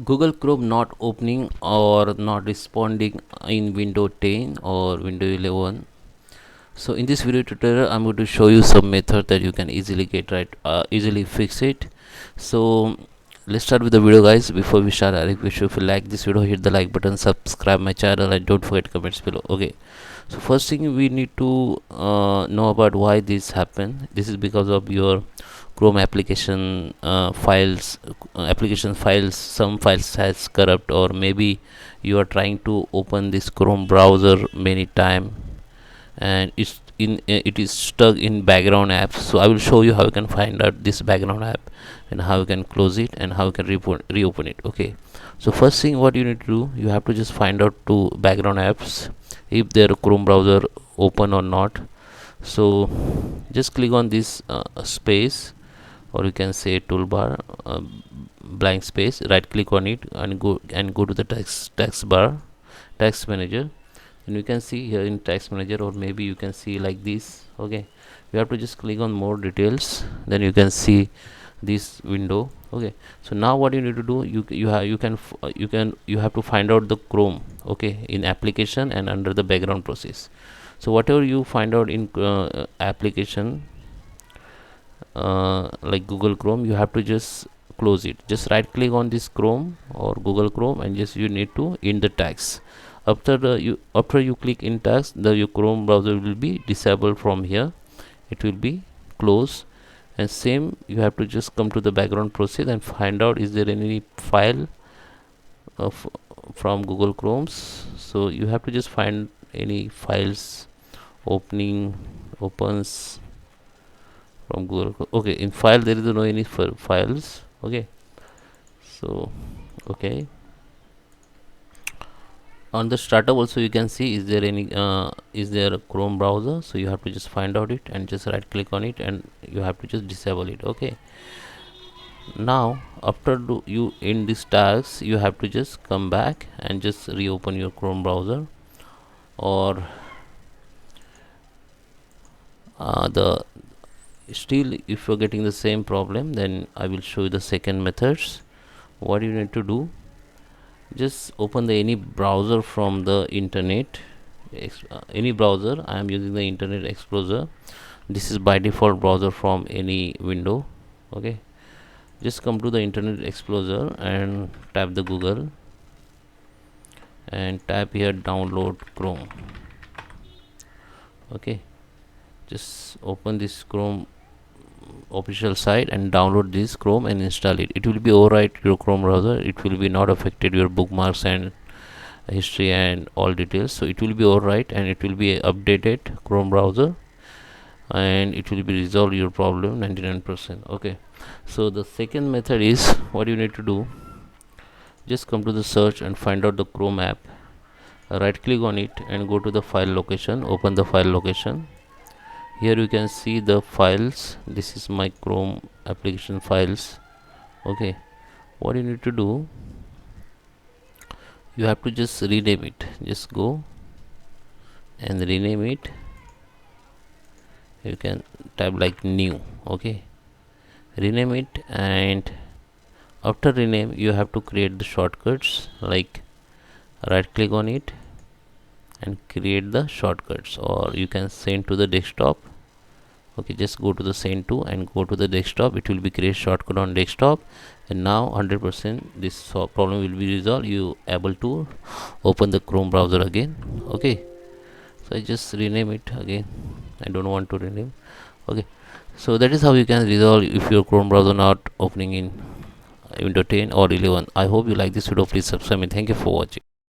Google Chrome not opening or not responding in Windows 10 or Windows 11. So in this video tutorial I'm going to show you some method that you can easily get right, easily fix it. So let's start with the video, guys. Before we start, I request you, if you like this video, hit the like button, subscribe my channel, and don't forget comments below. Okay, so first thing we need to know about why this happened. This is because of your Chrome application files. Some files has corrupt, or maybe you are trying to open this Chrome browser many time and it is stuck in background apps. So I will show you how you can find out this background app and how you can close it and how you can reopen it. Okay, so first thing what you need to do, you have to just find out two background apps if their Chrome browser open or not. So just click on this space, or you can say toolbar, blank space, right click on it and go to the text bar, text manager, and you can see here in text manager, or maybe you can see like this. Okay, you have to just click on more details, then you can see this window. Okay, so now what you need to do, you have to find out the Chrome, okay, in application and under the background process. So whatever you find out in application, like Google Chrome, you have to just close it. Just right click on this Chrome or Google Chrome, and just you need to in the tags. After you click in tags, your Chrome browser will be disabled from here. It will be closed. And same, you have to just come to the background process and find out is there any file of from Google Chrome's. So you have to just find any files opens from Google. Okay, in file there is no any files. Okay, so okay, on the startup also you can see is there any is there a Chrome browser. So you have to just find out it and just right click on it and you have to just disable it. Okay, now after you in this tags, you have to just come back and just reopen your Chrome browser, or the still if you're getting the same problem, then I will show you the second methods. What you need to do, just open the any browser from the internet, any browser. I am using the Internet Explorer. This is by default browser from any window. Okay, just come to the Internet Explorer and type the Google and type here download Chrome. Okay, just open this Chrome official site and download this Chrome and install it. It will be overwrite your Chrome browser. It will be not affected your bookmarks and history and all details. So it will be overwrite and it will be updated Chrome browser, and it will be resolve your problem 99%. Okay, so the second method is what you need to do, just come to the search and find out the Chrome app, right click on it and go to the file location, open the file location. Here you can see the files. This is my Chrome application files. Okay, what you need to do, you have to just rename it. Just go and rename it. You can type like new. Okay, rename it, and after rename you have to create the shortcuts, like right click on it and create the shortcuts, or you can send to the desktop. Okay, just go to the send to and go to the desktop. It will be create shortcut on desktop, and now 100% this problem will be resolved. You able to open the Chrome browser again. Okay, so I just rename it again. I don't want to rename. Okay, so that is how you can resolve if your Chrome browser not opening in Windows 10 or 11. I hope you like this video. Please subscribe me. Thank you for watching.